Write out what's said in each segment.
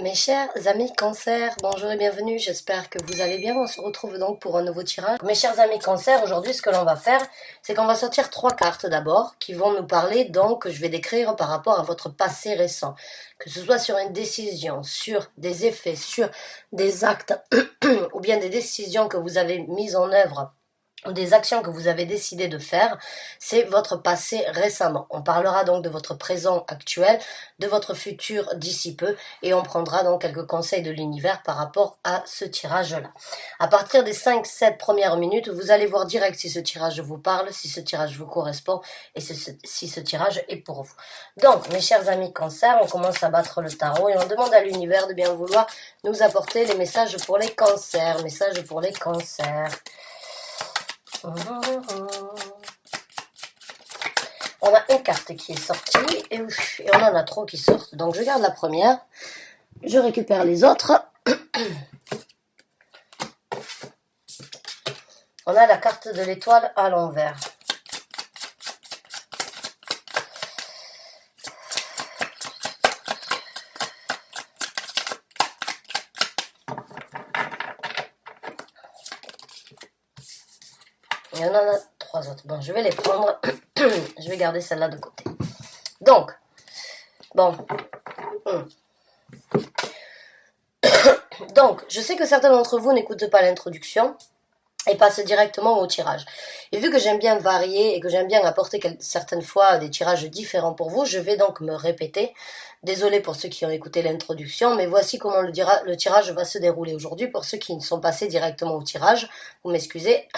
Mes chers amis cancer, bonjour et bienvenue, j'espère que vous allez bien. On se retrouve donc pour un nouveau tirage. Mes chers amis cancer, aujourd'hui ce que l'on va faire, c'est qu'on va sortir 3 cartes d'abord, qui vont nous parler donc, que je vais décrire par rapport à votre passé récent. Que ce soit sur une décision, sur des effets, sur des actes, ou bien des décisions que vous avez mises en œuvre, des actions que vous avez décidé de faire, c'est votre passé récemment. On parlera donc de votre présent actuel, de votre futur d'ici peu, et on prendra donc quelques conseils de l'univers par rapport à ce tirage-là. À partir des 5-7 premières minutes, vous allez voir direct si ce tirage vous parle, si ce tirage vous correspond, et si ce tirage est pour vous. Donc, mes chers amis cancer, on commence à battre le tarot, et on demande à l'univers de bien vouloir nous apporter les messages pour les cancers. Messages pour les cancers. On a une carte qui est sortie et on en a trop qui sortent. Donc je garde la première, je récupère les autres. On a la carte de l'étoile à l'envers. Et on en a 3 autres. Bon, je vais les prendre. Je vais garder celle-là de côté. Donc, bon. Donc, je sais que certains d'entre vous n'écoutent pas l'introduction et passent directement au tirage. Et vu que j'aime bien varier et que j'aime bien apporter certaines fois des tirages différents pour vous, je vais donc me répéter. Désolé pour ceux qui ont écouté l'introduction, mais voici comment le tirage va se dérouler aujourd'hui. Pour ceux qui ne sont passés directement au tirage, vous m'excusez,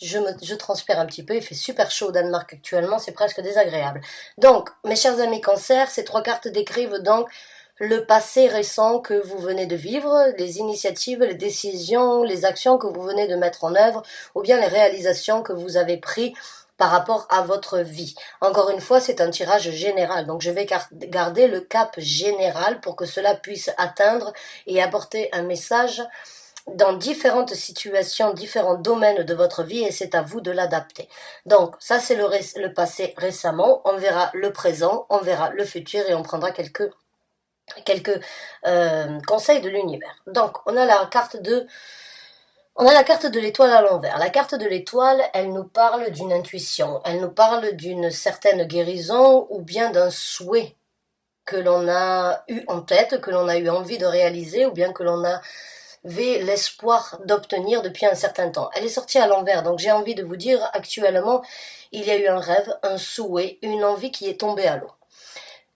je transpire un petit peu, il fait super chaud au Danemark actuellement, c'est presque désagréable. Donc, mes chers amis cancer, ces 3 cartes décrivent donc le passé récent que vous venez de vivre, les initiatives, les décisions, les actions que vous venez de mettre en œuvre, ou bien les réalisations que vous avez prises par rapport à votre vie. Encore une fois, c'est un tirage général, donc je vais garder le cap général pour que cela puisse atteindre et apporter un message dans différentes situations, différents domaines de votre vie, et c'est à vous de l'adapter. Donc, ça c'est le passé récemment, on verra le présent, on verra le futur, et on prendra quelques conseils de l'univers. Donc, on a la carte de l'étoile à l'envers. La carte de l'étoile, elle nous parle d'une intuition, elle nous parle d'une certaine guérison ou bien d'un souhait que l'on a eu en tête, que l'on a eu envie de réaliser ou bien que l'on avait l'espoir d'obtenir depuis un certain temps. Elle est sortie à l'envers, donc j'ai envie de vous dire, actuellement, il y a eu un rêve, un souhait, une envie qui est tombée à l'eau.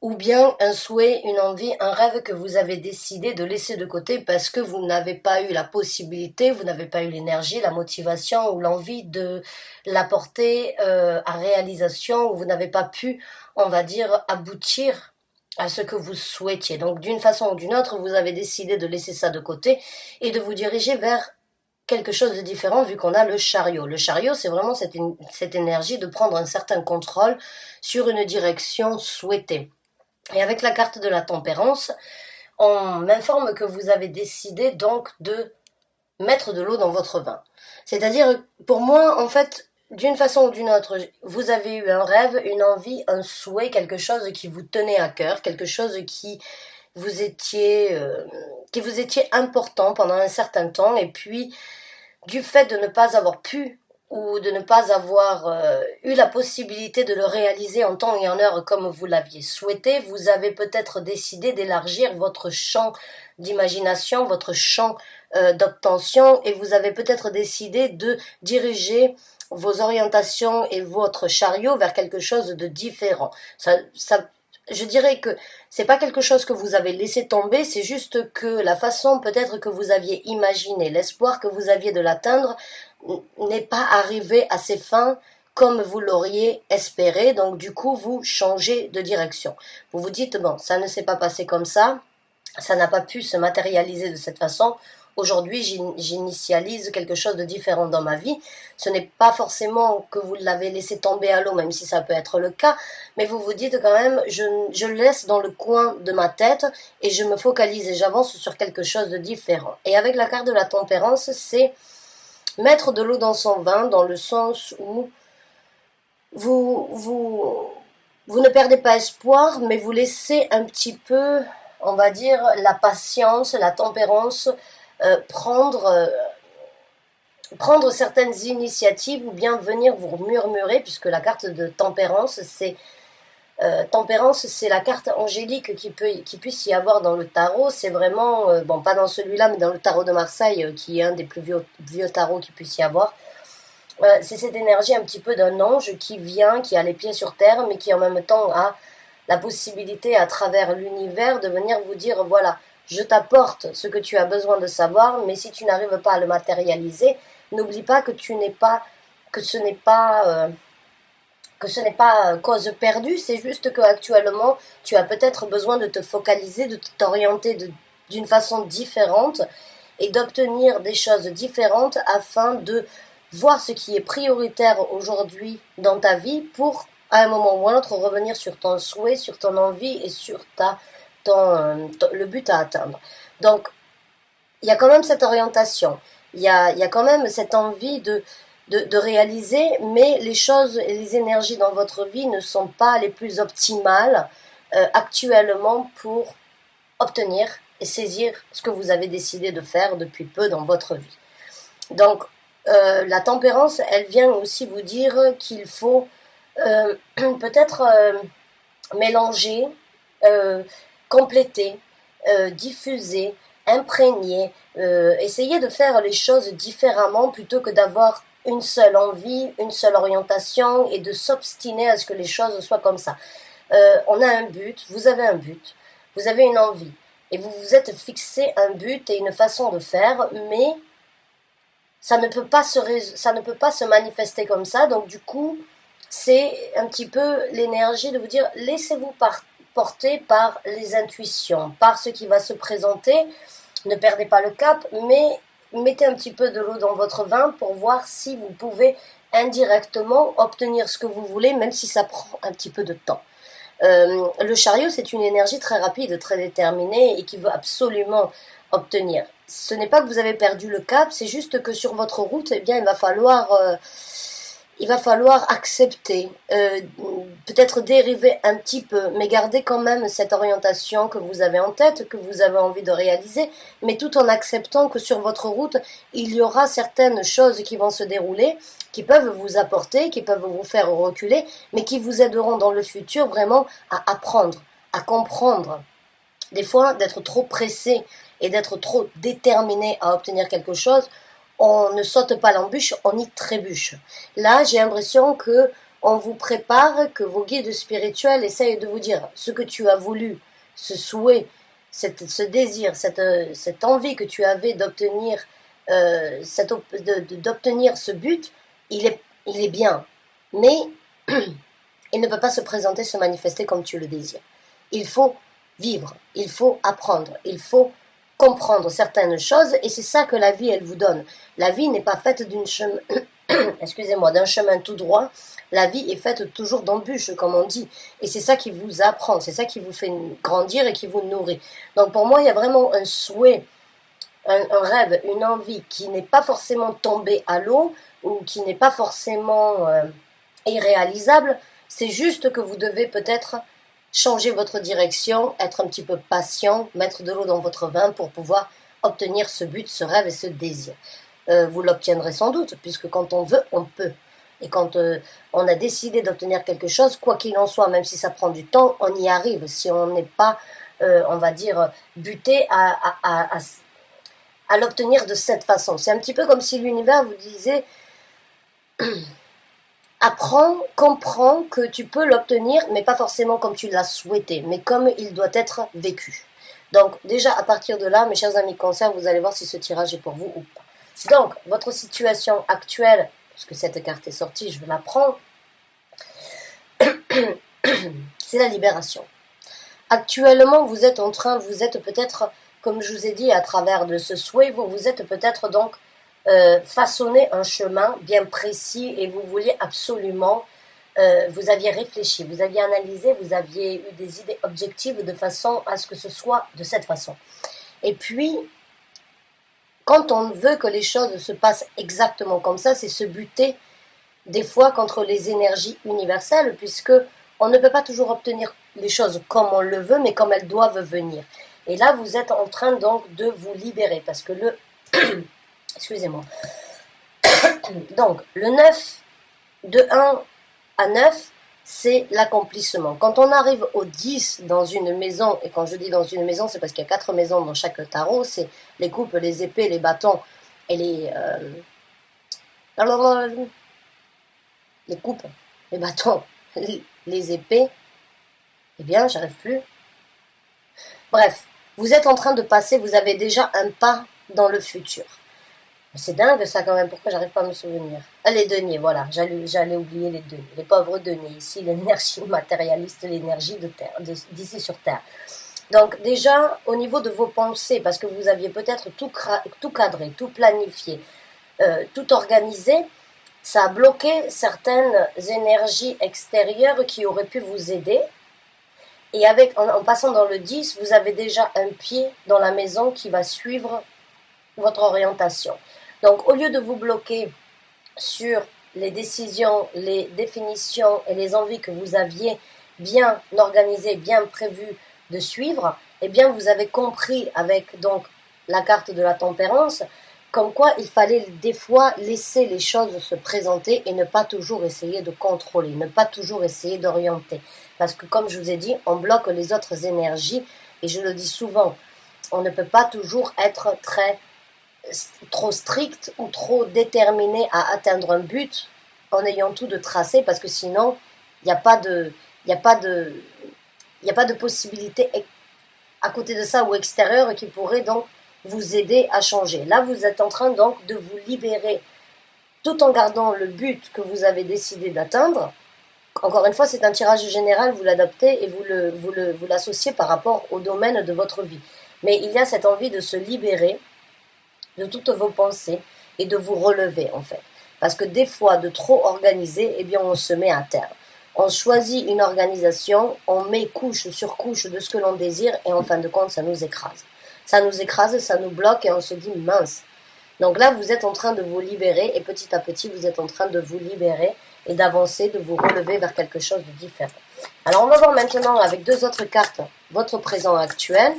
Ou bien un souhait, une envie, un rêve que vous avez décidé de laisser de côté parce que vous n'avez pas eu la possibilité, vous n'avez pas eu l'énergie, la motivation ou l'envie de l'apporter à réalisation, ou vous n'avez pas pu, on va dire, aboutir à ce que vous souhaitiez. Donc d'une façon ou d'une autre, vous avez décidé de laisser ça de côté et de vous diriger vers quelque chose de différent, vu qu'on a le chariot. Le chariot, c'est vraiment cette énergie de prendre un certain contrôle sur une direction souhaitée. Et avec la carte de la tempérance, on m'informe que vous avez décidé donc de mettre de l'eau dans votre vin. C'est-à-dire, pour moi, en fait, d'une façon ou d'une autre, vous avez eu un rêve, une envie, un souhait, quelque chose qui vous tenait à cœur, quelque chose qui vous étiez important pendant un certain temps, et puis, du fait de ne pas avoir pu ou de ne pas avoir eu la possibilité de le réaliser en temps et en heure comme vous l'aviez souhaité, vous avez peut-être décidé d'élargir votre champ d'imagination, votre champ d'obtention, et vous avez peut-être décidé de diriger vos orientations et votre chariot vers quelque chose de différent. Je dirais que c'est pas quelque chose que vous avez laissé tomber, c'est juste que la façon peut-être que vous aviez imaginé, l'espoir que vous aviez de l'atteindre n'est pas arrivé à ses fins comme vous l'auriez espéré, donc du coup vous changez de direction. Vous vous dites, bon, ça ne s'est pas passé comme ça n'a pas pu se matérialiser de cette façon. Aujourd'hui, j'initialise quelque chose de différent dans ma vie. Ce n'est pas forcément que vous l'avez laissé tomber à l'eau, même si ça peut être le cas, mais vous vous dites quand même, je le laisse dans le coin de ma tête et je me focalise et j'avance sur quelque chose de différent. Et avec la carte de la tempérance, c'est mettre de l'eau dans son vin, dans le sens où vous ne perdez pas espoir, mais vous laissez un petit peu, on va dire, la patience, la tempérance, prendre certaines initiatives ou bien venir vous murmurer, puisque la carte de tempérance, c'est la carte angélique qui puisse y avoir dans le tarot. C'est vraiment, bon, pas dans celui-là, mais dans le tarot de Marseille, qui est un des plus vieux tarots qui puisse y avoir. C'est cette énergie un petit peu d'un ange qui vient, qui a les pieds sur terre, mais qui en même temps a la possibilité à travers l'univers de venir vous dire, voilà, je t'apporte ce que tu as besoin de savoir, mais si tu n'arrives pas à le matérialiser, n'oublie pas que que ce n'est pas cause perdue, c'est juste que actuellement tu as peut-être besoin de te focaliser, de t'orienter d'une façon différente et d'obtenir des choses différentes afin de voir ce qui est prioritaire aujourd'hui dans ta vie pour, à un moment ou à un autre, revenir sur ton souhait, sur ton envie et sur le but à atteindre. Donc, il y a quand même cette orientation, il y a quand même cette envie de réaliser, mais les choses et les énergies dans votre vie ne sont pas les plus optimales actuellement pour obtenir et saisir ce que vous avez décidé de faire depuis peu dans votre vie. Donc, la tempérance, elle vient aussi vous dire qu'il faut peut-être mélanger, compléter, diffuser, imprégner, essayer de faire les choses différemment plutôt que d'avoir une seule envie, une seule orientation et de s'obstiner à ce que les choses soient comme ça. On a un but, vous avez un but, vous avez une envie et vous vous êtes fixé un but et une façon de faire, mais ça ne peut pas se manifester comme ça. Donc du coup, c'est un petit peu l'énergie de vous dire, laissez-vous porter par les intuitions, par ce qui va se présenter. Ne perdez pas le cap, mais mettez un petit peu de l'eau dans votre vin pour voir si vous pouvez indirectement obtenir ce que vous voulez, même si ça prend un petit peu de temps. Le chariot, c'est une énergie très rapide, très déterminée et qui veut absolument obtenir. Ce n'est pas que vous avez perdu le cap, c'est juste que sur votre route, eh bien, il va falloir accepter, peut-être dériver un petit peu, mais garder quand même cette orientation que vous avez en tête, que vous avez envie de réaliser, mais tout en acceptant que sur votre route, il y aura certaines choses qui vont se dérouler, qui peuvent vous apporter, qui peuvent vous faire reculer, mais qui vous aideront dans le futur vraiment à apprendre, à comprendre. Des fois, d'être trop pressé et d'être trop déterminé à obtenir quelque chose, on ne saute pas l'embûche, on y trébuche. Là, j'ai l'impression que on vous prépare, que vos guides spirituels essayent de vous dire ce que tu as voulu, ce souhait, ce désir, cette envie que tu avais d'obtenir, d'obtenir ce but, il est bien, mais il ne peut pas se présenter, se manifester comme tu le désires. Il faut vivre, il faut apprendre, il faut comprendre certaines choses, et c'est ça que la vie, elle vous donne. La vie n'est pas faite d'un chemin tout droit. La vie est faite toujours d'embûches, comme on dit, et c'est ça qui vous apprend, c'est ça qui vous fait grandir et qui vous nourrit. Donc pour moi, il y a vraiment un souhait, un rêve, une envie qui n'est pas forcément tombé à l'eau ou qui n'est pas forcément irréalisable. C'est juste que vous devez peut-être changer votre direction, être un petit peu patient, mettre de l'eau dans votre vin pour pouvoir obtenir ce but, ce rêve et ce désir. Vous l'obtiendrez sans doute, puisque quand on veut, on peut. Et quand on a décidé d'obtenir quelque chose, quoi qu'il en soit, même si ça prend du temps, on y arrive. Si on n'est pas, on va dire, buté à l'obtenir de cette façon. C'est un petit peu comme si l'univers vous disait apprends, comprends que tu peux l'obtenir, mais pas forcément comme tu l'as souhaité, mais comme il doit être vécu. Donc déjà, à partir de là, mes chers amis Cancer, vous allez voir si ce tirage est pour vous ou pas. Donc, votre situation actuelle, puisque cette carte est sortie, je vais la prendre, c'est la libération. Actuellement, vous êtes peut-être, comme je vous ai dit, à travers de ce souhait, vous êtes peut-être donc façonner un chemin bien précis et vous vouliez absolument, vous aviez réfléchi, vous aviez analysé, vous aviez eu des idées objectives de façon à ce que ce soit de cette façon. Et puis, quand on veut que les choses se passent exactement comme ça, c'est se buter des fois contre les énergies universelles, puisque on ne peut pas toujours obtenir les choses comme on le veut, mais comme elles doivent venir. Et là, vous êtes en train donc de vous libérer parce que le... Excusez-moi. Donc, le 9, de 1 à 9, c'est l'accomplissement. Quand on arrive au 10 dans une maison, et quand je dis dans une maison, c'est parce qu'il y a 4 maisons dans chaque tarot, c'est les coupes, les épées, les bâtons et les coupes, les bâtons, les épées. Eh bien, j'arrive plus. Bref, vous êtes en train de passer, vous avez déjà un pas dans le futur. C'est dingue ça quand même, pourquoi j'arrive pas à me souvenir. Les deniers, voilà, j'allais oublier les deniers. Les pauvres deniers, ici l'énergie matérialiste, l'énergie de terre, d'ici sur Terre. Donc déjà, au niveau de vos pensées, parce que vous aviez peut-être tout cadré, tout planifié, tout organisé, ça a bloqué certaines énergies extérieures qui auraient pu vous aider. Et en passant dans le 10, vous avez déjà un pied dans la maison qui va suivre votre orientation. Donc, au lieu de vous bloquer sur les décisions, les définitions et les envies que vous aviez bien organisées, bien prévues de suivre, eh bien, vous avez compris avec donc la carte de la tempérance, comme quoi il fallait des fois laisser les choses se présenter et ne pas toujours essayer de contrôler, ne pas toujours essayer d'orienter. Parce que comme je vous ai dit, on bloque les autres énergies et je le dis souvent, on ne peut pas toujours être trop strict ou trop déterminé à atteindre un but en ayant tout de tracé parce que sinon, il n'y a pas de possibilité à côté de ça ou extérieure qui pourrait donc vous aider à changer. Là, vous êtes en train donc de vous libérer tout en gardant le but que vous avez décidé d'atteindre. Encore une fois, c'est un tirage général, vous l'adaptez et vous l'associez par rapport au domaine de votre vie. Mais il y a cette envie de se libérer de toutes vos pensées et de vous relever en fait. Parce que des fois, de trop organiser, eh bien on se met à terre. On choisit une organisation, on met couche sur couche de ce que l'on désire et en fin de compte, ça nous écrase. Ça nous écrase, ça nous bloque et on se dit mince. Donc là, vous êtes en train de vous libérer et petit à petit, vous êtes en train de vous libérer et d'avancer, de vous relever vers quelque chose de différent. Alors, on va voir maintenant avec 2 autres cartes votre présent actuel.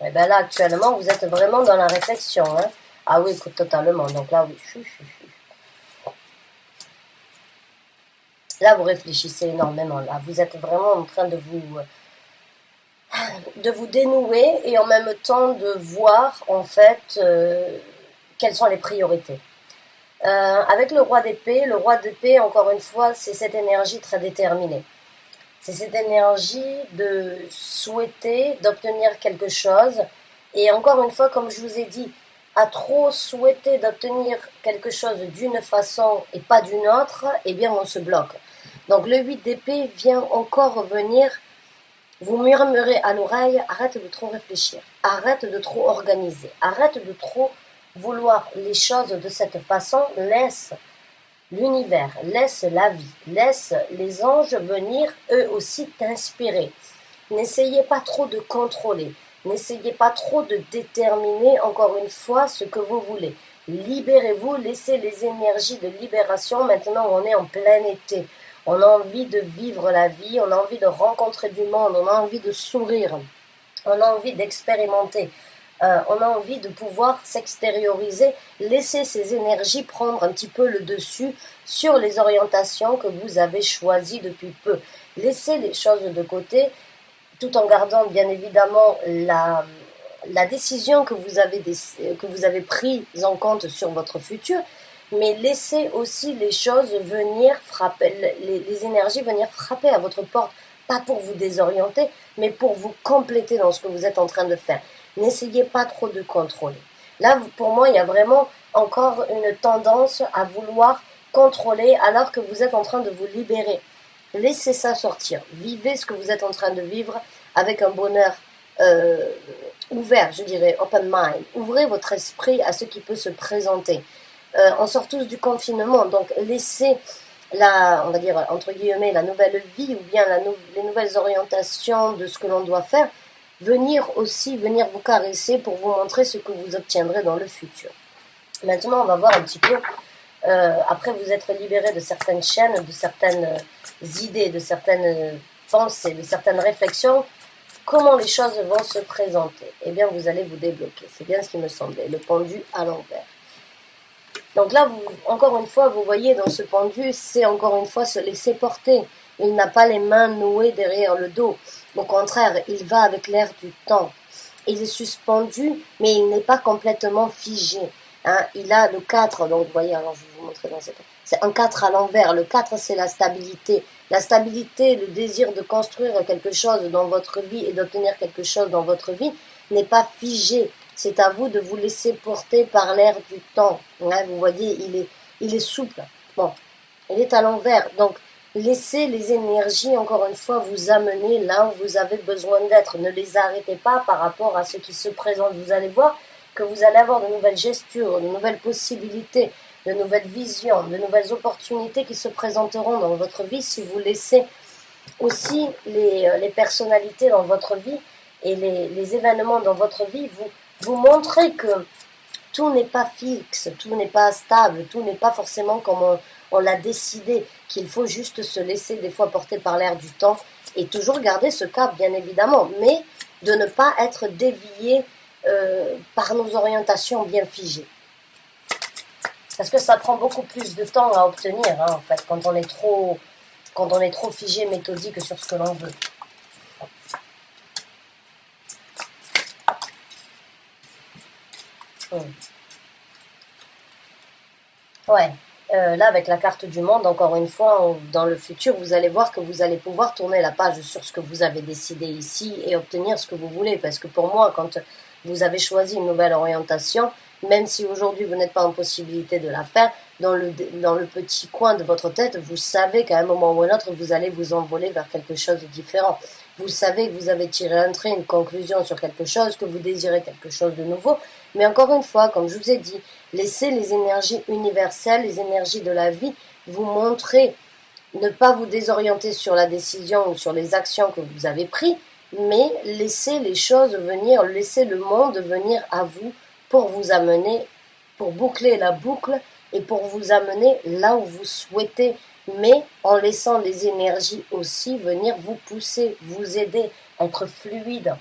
Et bien là, actuellement, vous êtes vraiment dans la réflexion. Hein. Ah oui, totalement. Donc là, oui. Là, vous réfléchissez énormément. Là, vous êtes vraiment en train de vous dénouer et en même temps de voir, en fait, quelles sont les priorités. Avec le roi d'épée, encore une fois, c'est cette énergie très déterminée. C'est cette énergie de souhaiter, d'obtenir quelque chose. Et encore une fois, comme je vous ai dit, à trop souhaiter d'obtenir quelque chose d'une façon et pas d'une autre, eh bien on se bloque. Donc le 8 d'épée vient encore venir vous murmurer à l'oreille, arrête de trop réfléchir, arrête de trop organiser, arrête de trop vouloir les choses de cette façon, laisse l'univers, laisse la vie, laisse les anges venir eux aussi t'inspirer. N'essayez pas trop de contrôler, n'essayez pas trop de déterminer encore une fois ce que vous voulez. Libérez-vous, laissez les énergies de libération. Maintenant, on est en plein été. On a envie de vivre la vie, on a envie de rencontrer du monde, on a envie de sourire, on a envie d'expérimenter. On a envie de pouvoir s'extérioriser, laisser ces énergies prendre un petit peu le dessus sur les orientations que vous avez choisies depuis peu. Laissez les choses de côté, tout en gardant bien évidemment la décision que vous avez prise en compte sur votre futur, mais laissez aussi les choses venir frapper, les énergies venir frapper à votre porte, pas pour vous désorienter, mais pour vous compléter dans ce que vous êtes en train de faire. N'essayez pas trop de contrôler. Là, pour moi, il y a vraiment encore une tendance à vouloir contrôler alors que vous êtes en train de vous libérer. Laissez ça sortir. Vivez ce que vous êtes en train de vivre avec un bonheur ouvert, je dirais, open mind. Ouvrez votre esprit à ce qui peut se présenter. On sort tous du confinement, donc laissez on va dire, entre guillemets, la nouvelle vie ou bien les nouvelles orientations de ce que l'on doit faire venir vous caresser pour vous montrer ce que vous obtiendrez dans le futur. Maintenant, on va voir un petit peu, après vous être libéré de certaines chaînes, de certaines idées, de certaines pensées, de certaines réflexions, comment les choses vont se présenter. Eh bien, vous allez vous débloquer. C'est bien ce qui me semblait, le pendu à l'envers. Donc là, encore une fois, vous voyez, dans ce pendu, c'est encore une fois se laisser porter. Il n'a pas les mains nouées derrière le dos. Au contraire, il va avec l'air du temps. Il est suspendu, mais il n'est pas complètement figé. Hein. Il a le 4, donc vous voyez, alors je vais vous montrer dans cette... C'est un 4 à l'envers. Le 4, c'est la stabilité. La stabilité, le désir de construire quelque chose dans votre vie et d'obtenir quelque chose dans votre vie n'est pas figé. C'est à vous de vous laisser porter par l'air du temps. Ouais, vous voyez, il est souple. Bon, il est à l'envers. Donc, laissez les énergies, encore une fois, vous amener là où vous avez besoin d'être. Ne les arrêtez pas par rapport à ce qui se présente. Vous allez voir que vous allez avoir de nouvelles gestures, de nouvelles possibilités, de nouvelles visions, de nouvelles opportunités qui se présenteront dans votre vie si vous laissez aussi les personnalités dans votre vie et les événements dans votre vie vous montrer que tout n'est pas fixe, tout n'est pas stable, tout n'est pas forcément comme on l'a décidé, qu'il faut juste se laisser des fois porter par l'air du temps et toujours garder ce cap, bien évidemment, mais de ne pas être dévié par nos orientations bien figées. Parce que ça prend beaucoup plus de temps à obtenir, hein, en fait, quand on est trop figé, méthodique sur ce que l'on veut. Ouais, là avec la carte du monde, encore une fois, dans le futur, vous allez voir que vous allez pouvoir tourner la page sur ce que vous avez décidé ici et obtenir ce que vous voulez. Parce que pour moi, quand vous avez choisi une nouvelle orientation, même si aujourd'hui vous n'êtes pas en possibilité de la faire, dans le petit coin de votre tête, vous savez qu'à un moment ou un autre, vous allez vous envoler vers quelque chose de différent. Vous savez que vous avez tiré un trait, une conclusion sur quelque chose, que vous désirez quelque chose de nouveau. Mais encore une fois, comme je vous ai dit, laissez les énergies universelles, les énergies de la vie vous montrer, ne pas vous désorienter sur la décision ou sur les actions que vous avez prises, mais laissez les choses venir, laissez le monde venir à vous pour vous amener, pour boucler la boucle et pour vous amener là où vous souhaitez, mais en laissant les énergies aussi venir vous pousser, vous aider, être fluide.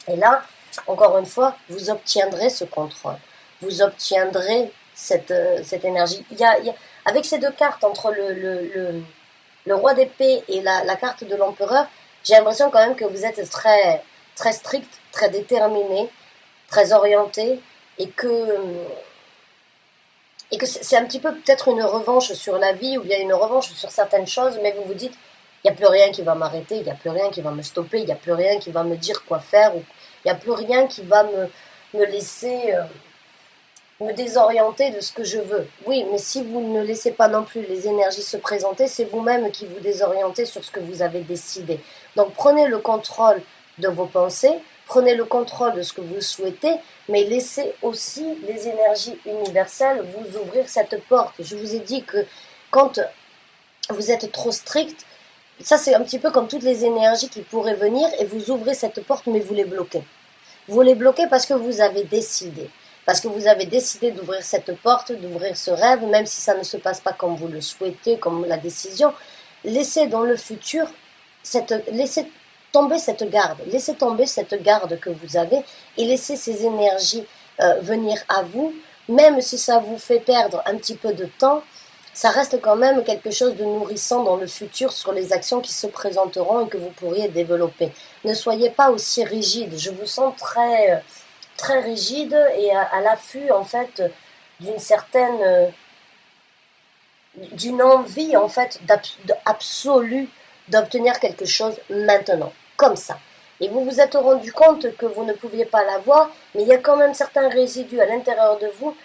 Et là, encore une fois, vous obtiendrez ce contrôle. Vous obtiendrez cette énergie. Avec ces deux cartes, entre le roi d'épée et la carte de l'empereur, j'ai l'impression quand même que vous êtes très, très strict, très déterminé, très orienté, et que c'est un petit peu peut-être une revanche sur la vie, ou bien une revanche sur certaines choses, mais vous vous dites, il n'y a plus rien qui va m'arrêter, il n'y a plus rien qui va me stopper, il n'y a plus rien qui va me dire quoi faire, ou il n'y a plus rien qui va me laisser me désorienter de ce que je veux. Oui, mais si vous ne laissez pas non plus les énergies se présenter, c'est vous-même qui vous désorientez sur ce que vous avez décidé. Donc prenez le contrôle de vos pensées, prenez le contrôle de ce que vous souhaitez, mais laissez aussi les énergies universelles vous ouvrir cette porte. Je vous ai dit que quand vous êtes trop strict, ça c'est un petit peu comme toutes les énergies qui pourraient venir et vous ouvrez cette porte mais vous les bloquez. Vous les bloquez parce que vous avez décidé. Parce que vous avez décidé d'ouvrir cette porte, d'ouvrir ce rêve, même si ça ne se passe pas comme vous le souhaitez, comme la décision. Laissez dans le futur, laissez tomber cette garde que vous avez et laissez ces énergies venir à vous, même si ça vous fait perdre un petit peu de temps. Ça reste quand même quelque chose de nourrissant dans le futur sur les actions qui se présenteront et que vous pourriez développer. Ne soyez pas aussi rigide. Je vous sens très, très rigide et à l'affût en fait d'une envie en fait absolue d'obtenir quelque chose maintenant, comme ça. Et vous vous êtes rendu compte que vous ne pouviez pas l'avoir, mais il y a quand même certains résidus à l'intérieur de vous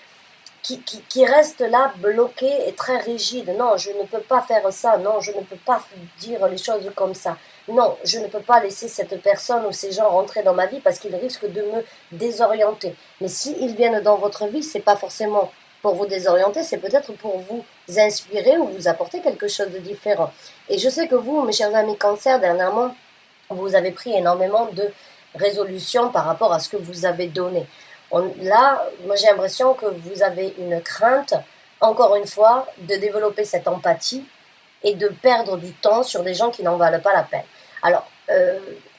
qui reste là bloqué et très rigide. Non, je ne peux pas faire ça. Non, je ne peux pas dire les choses comme ça. Non, je ne peux pas laisser cette personne ou ces gens rentrer dans ma vie parce qu'ils risquent de me désorienter. Mais s'ils viennent dans votre vie, c'est pas forcément pour vous désorienter, c'est peut-être pour vous inspirer ou vous apporter quelque chose de différent. Et je sais que vous, mes chers amis Cancer, dernièrement, vous avez pris énormément de résolutions par rapport à ce que vous avez donné. Là, moi j'ai l'impression que vous avez une crainte, encore une fois, de développer cette empathie et de perdre du temps sur des gens qui n'en valent pas la peine. Alors,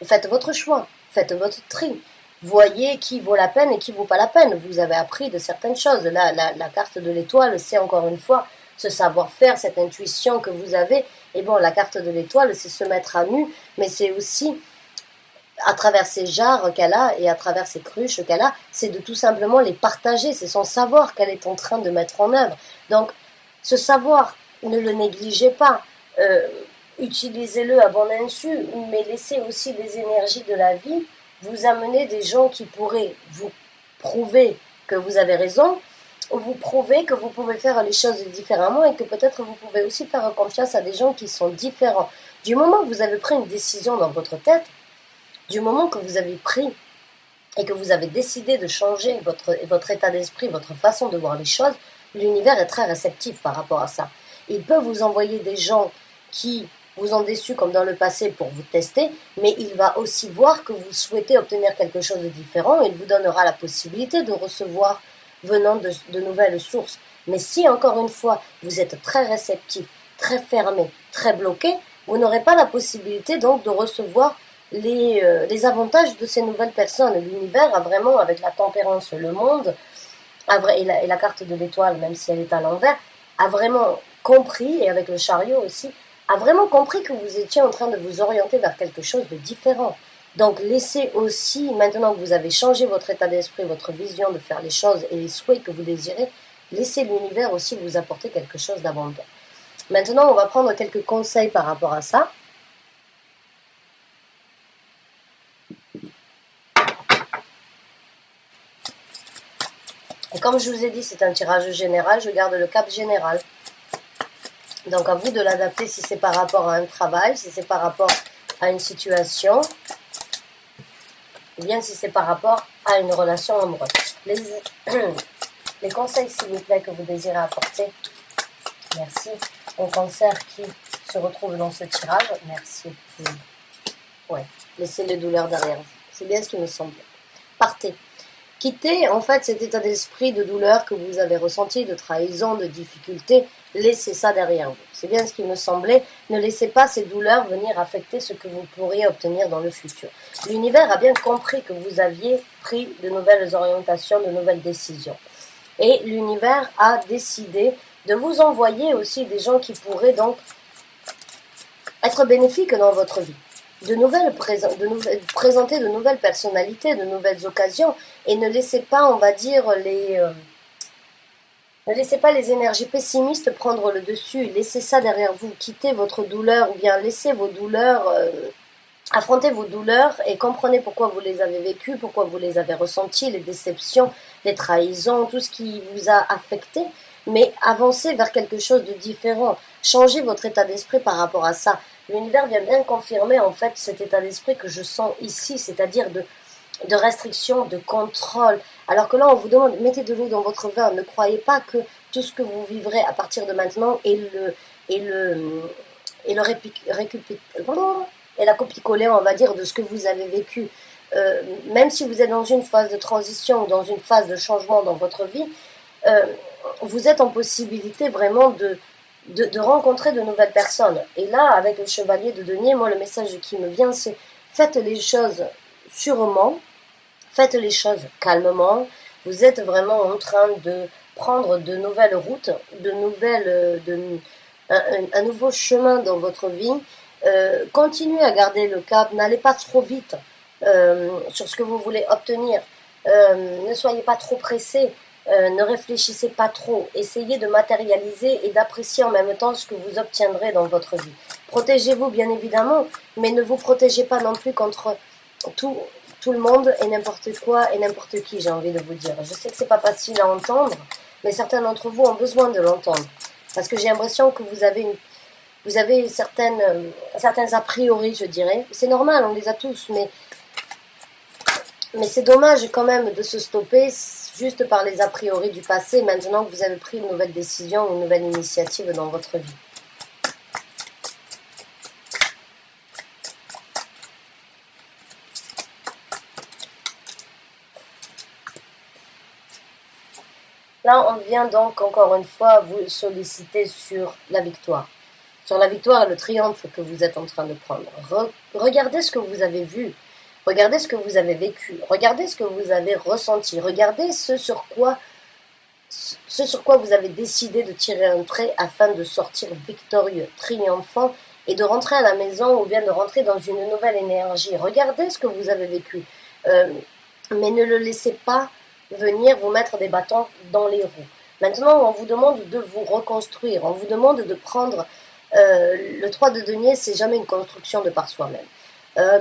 faites votre choix, faites votre tri. Voyez qui vaut la peine et qui vaut pas la peine. Vous avez appris de certaines choses. Là, la carte de l'étoile, c'est encore une fois ce savoir-faire, cette intuition que vous avez. Et bon, la carte de l'étoile, c'est se mettre à nu, mais c'est aussi à travers ces jarres qu'elle a et à travers ces cruches qu'elle a, c'est de tout simplement les partager. C'est son savoir qu'elle est en train de mettre en œuvre. Donc, ce savoir, ne le négligez pas. Utilisez-le à bon insu, mais laissez aussi les énergies de la vie vous amener des gens qui pourraient vous prouver que vous avez raison, ou vous prouver que vous pouvez faire les choses différemment et que peut-être vous pouvez aussi faire confiance à des gens qui sont différents. Du moment que vous avez pris une décision dans votre tête, du moment que vous avez pris et que vous avez décidé de changer votre état d'esprit, votre façon de voir les choses, l'univers est très réceptif par rapport à ça. Il peut vous envoyer des gens qui vous ont déçu comme dans le passé pour vous tester, mais il va aussi voir que vous souhaitez obtenir quelque chose de différent et il vous donnera la possibilité de recevoir venant de nouvelles sources. Mais si, encore une fois, vous êtes très réceptif, très fermé, très bloqué, vous n'aurez pas la possibilité donc de recevoir les avantages de ces nouvelles personnes. L'univers a vraiment, avec la tempérance, le monde, et la carte de l'étoile, même si elle est à l'envers, a vraiment compris, et avec le chariot aussi, a vraiment compris que vous étiez en train de vous orienter vers quelque chose de différent. Donc laissez aussi, maintenant que vous avez changé votre état d'esprit, votre vision de faire les choses et les souhaits que vous désirez, laissez l'univers aussi vous apporter quelque chose d'abondant. Maintenant, on va prendre quelques conseils par rapport à ça. Et comme je vous ai dit, c'est un tirage général, je garde le cap général. Donc à vous de l'adapter si c'est par rapport à un travail, si c'est par rapport à une situation, ou bien si c'est par rapport à une relation amoureuse. Les conseils, s'il vous plaît, que vous désirez apporter. Merci. Au cancer qui se retrouve dans ce tirage, merci. Ouais, laissez les douleurs derrière vous. C'est bien ce qui me semble. Partez. Quittez en fait cet état d'esprit de douleur que vous avez ressenti, de trahison, de difficulté. Laissez ça derrière vous. C'est bien ce qui me semblait. Ne laissez pas ces douleurs venir affecter ce que vous pourriez obtenir dans le futur. L'univers a bien compris que vous aviez pris de nouvelles orientations, de nouvelles décisions. Et l'univers a décidé de vous envoyer aussi des gens qui pourraient donc être bénéfiques dans votre vie. Présenter de nouvelles personnalités, de nouvelles occasions, et ne laissez pas, on va dire, ne laissez pas les énergies pessimistes prendre le dessus. Laissez ça derrière vous. Quittez votre douleur, ou bien laissez vos douleurs, affrontez vos douleurs et comprenez pourquoi vous les avez vécues, pourquoi vous les avez ressenties, les déceptions, les trahisons, tout ce qui vous a affecté. Mais avancez vers quelque chose de différent. Changez votre état d'esprit par rapport à ça. L'univers vient bien confirmer en fait cet état d'esprit que je sens ici, c'est-à-dire de restriction, de contrôle. Alors que là, on vous demande, mettez de l'eau dans votre vin. Ne croyez pas que tout ce que vous vivrez à partir de maintenant est la copie-collée, on va dire, de ce que vous avez vécu. Même si vous êtes dans une phase de transition ou dans une phase de changement dans votre vie, vous êtes en possibilité vraiment de rencontrer de nouvelles personnes. Et là, avec le chevalier de denier, moi, le message qui me vient, c'est faites les choses sûrement, faites les choses calmement. Vous êtes vraiment en train de prendre de nouvelles routes, un nouveau chemin dans votre vie. Continuez à garder le cap, n'allez pas trop vite sur ce que vous voulez obtenir. Ne soyez pas trop pressé. Ne réfléchissez pas trop, essayez de matérialiser et d'apprécier en même temps ce que vous obtiendrez dans votre vie. Protégez-vous bien évidemment, mais ne vous protégez pas non plus contre tout le monde et n'importe quoi et n'importe qui, j'ai envie de vous dire. Je sais que c'est pas facile à entendre, mais certains d'entre vous ont besoin de l'entendre. Parce que j'ai l'impression que vous avez certains a priori, je dirais. C'est normal, on les a tous, mais c'est dommage quand même de se stopper juste par les a priori du passé, maintenant que vous avez pris une nouvelle décision, une nouvelle initiative dans votre vie. là, on vient donc encore une fois vous solliciter sur la victoire. Sur la victoire et le triomphe que vous êtes en train de prendre. Regardez ce que vous avez vu. Regardez ce que vous avez vécu. Regardez ce que vous avez ressenti. Regardez ce sur quoi vous avez décidé de tirer un trait afin de sortir victorieux, triomphant et de rentrer à la maison ou bien de rentrer dans une nouvelle énergie. Regardez ce que vous avez vécu. Mais ne le laissez pas venir vous mettre des bâtons dans les roues. Maintenant, on vous demande de vous reconstruire. On vous demande de prendre... le 3 de denier, c'est jamais une construction de par soi-même.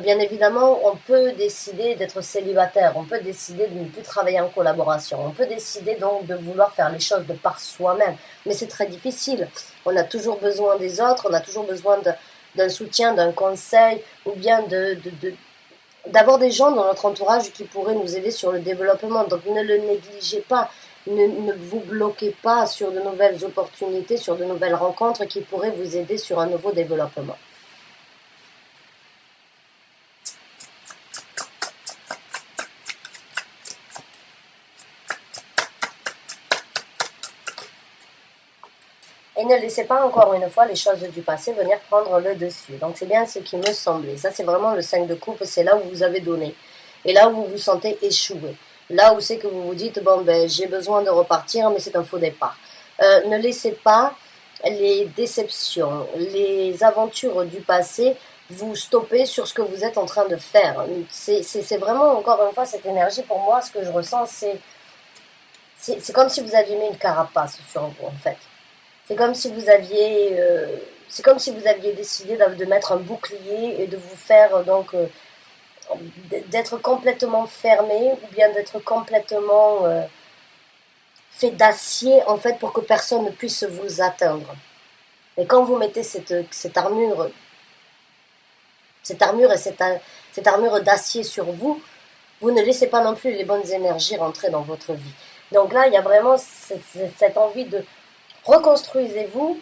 Bien évidemment, on peut décider d'être célibataire, on peut décider de ne plus travailler en collaboration, on peut décider donc de vouloir faire les choses de par soi-même, mais c'est très difficile. On a toujours besoin des autres, on a toujours besoin d'un soutien, d'un conseil, ou bien d'avoir des gens dans notre entourage qui pourraient nous aider sur le développement. Donc ne le négligez pas, ne vous bloquez pas sur de nouvelles opportunités, sur de nouvelles rencontres qui pourraient vous aider sur un nouveau développement. Et ne laissez pas encore une fois les choses du passé venir prendre le dessus. Donc c'est bien ce qui me semblait. Ça c'est vraiment le 5 de coupe, c'est là où vous avez donné. Et là où vous vous sentez échoué. Là où c'est que vous vous dites, bon ben j'ai besoin de repartir, mais c'est un faux départ. Ne laissez pas les déceptions, les aventures du passé vous stopper sur ce que vous êtes en train de faire. C'est vraiment, encore une fois, cette énergie, pour moi, ce que je ressens, c'est comme si vous aviez mis une carapace sur vous, en fait. C'est comme si vous aviez décidé de mettre un bouclier et de vous faire donc d'être complètement fermé ou bien d'être complètement fait d'acier en fait pour que personne ne puisse vous atteindre. Et quand vous mettez cette armure et cette armure d'acier sur vous, vous ne laissez pas non plus les bonnes énergies rentrer dans votre vie. Donc là, il y a vraiment cette envie de reconstruisez-vous,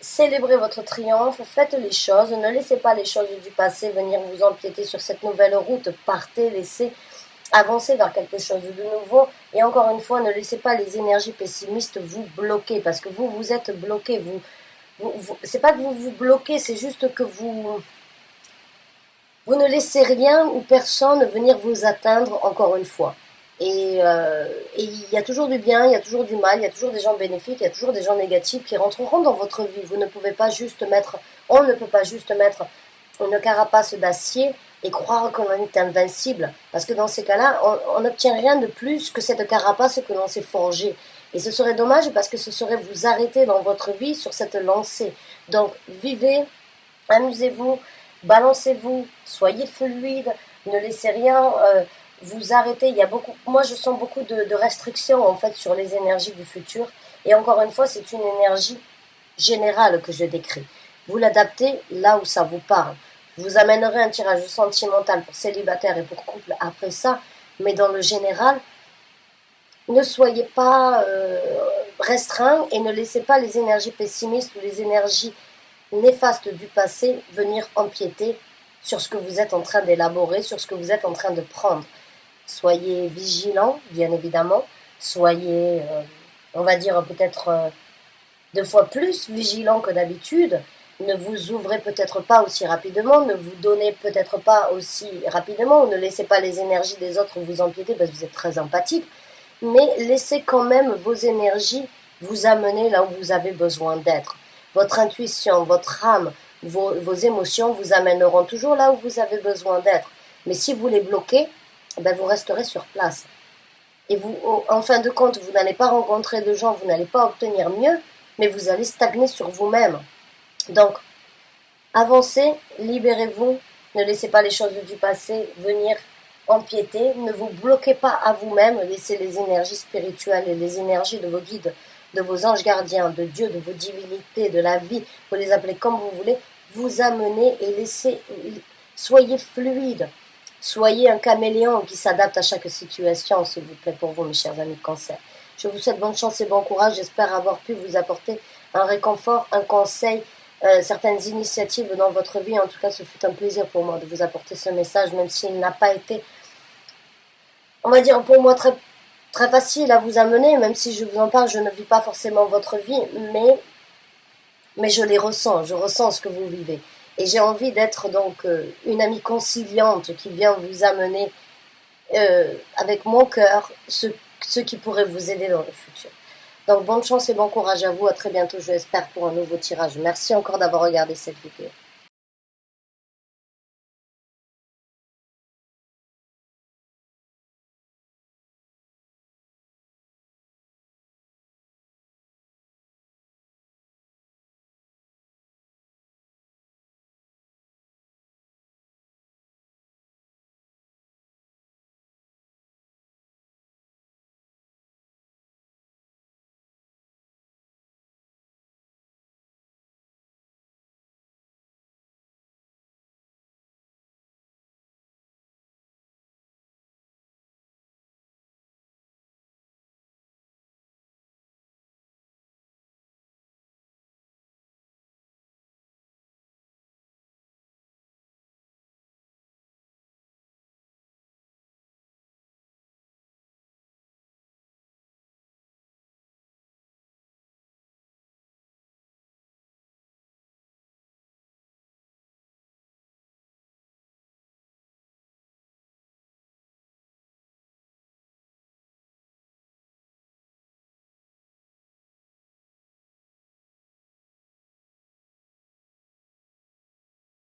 célébrez votre triomphe, faites les choses, ne laissez pas les choses du passé venir vous empiéter sur cette nouvelle route, partez, laissez avancer vers quelque chose de nouveau, et encore une fois, ne laissez pas les énergies pessimistes vous bloquer, parce que vous êtes bloqué, c'est pas que vous vous bloquez, c'est juste que vous ne laissez rien ou personne venir vous atteindre encore une fois. Et il y a toujours du bien, il y a toujours du mal, il y a toujours des gens bénéfiques, il y a toujours des gens négatifs qui rentreront dans votre vie. On ne peut pas juste mettre une carapace d'acier et croire qu'on est invincible. Parce que dans ces cas-là, on n'obtient rien de plus que cette carapace que l'on s'est forgée. Et ce serait dommage parce que ce serait vous arrêter dans votre vie sur cette lancée. Donc vivez, amusez-vous, balancez-vous, soyez fluide, ne laissez rien... vous arrêtez, moi je sens beaucoup de restrictions en fait sur les énergies du futur, et encore une fois c'est une énergie générale que je décris. Vous l'adaptez là où ça vous parle. Vous amènerez un tirage sentimental pour célibataire et pour couple après ça, mais dans le général, ne soyez pas restreint et ne laissez pas les énergies pessimistes ou les énergies néfastes du passé venir empiéter sur ce que vous êtes en train d'élaborer, sur ce que vous êtes en train de prendre. Soyez vigilants, bien évidemment. Soyez, on va dire, peut-être 2 fois plus vigilants que d'habitude. Ne vous ouvrez peut-être pas aussi rapidement, ne vous donnez peut-être pas aussi rapidement, ne laissez pas les énergies des autres vous empiéter parce que vous êtes très empathique, mais laissez quand même vos énergies vous amener là où vous avez besoin d'être. Votre intuition, votre âme, vos émotions vous amèneront toujours là où vous avez besoin d'être. Mais si vous les bloquez, ben vous resterez sur place. Et vous, en fin de compte, vous n'allez pas rencontrer de gens, vous n'allez pas obtenir mieux, mais vous allez stagner sur vous-même. Donc, avancez, libérez-vous, ne laissez pas les choses du passé venir empiéter, ne vous bloquez pas à vous-même, laissez les énergies spirituelles et les énergies de vos guides, de vos anges gardiens, de Dieu, de vos divinités, de la vie, vous les appelez comme vous voulez, vous amener et soyez fluide. Soyez un caméléon qui s'adapte à chaque situation, s'il vous plaît, pour vous, mes chers amis de Cancer. Je vous souhaite bonne chance et bon courage. J'espère avoir pu vous apporter un réconfort, un conseil, certaines initiatives dans votre vie. En tout cas, ce fut un plaisir pour moi de vous apporter ce message, même s'il n'a pas été, on va dire, pour moi, très, très facile à vous amener, même si je vous en parle, je ne vis pas forcément votre vie, mais je les ressens, je ressens ce que vous vivez. Et j'ai envie d'être donc une amie conciliante qui vient vous amener avec mon cœur ce qui pourrait vous aider dans le futur. Donc bonne chance et bon courage à vous, à très bientôt je l'espère pour un nouveau tirage. Merci encore d'avoir regardé cette vidéo.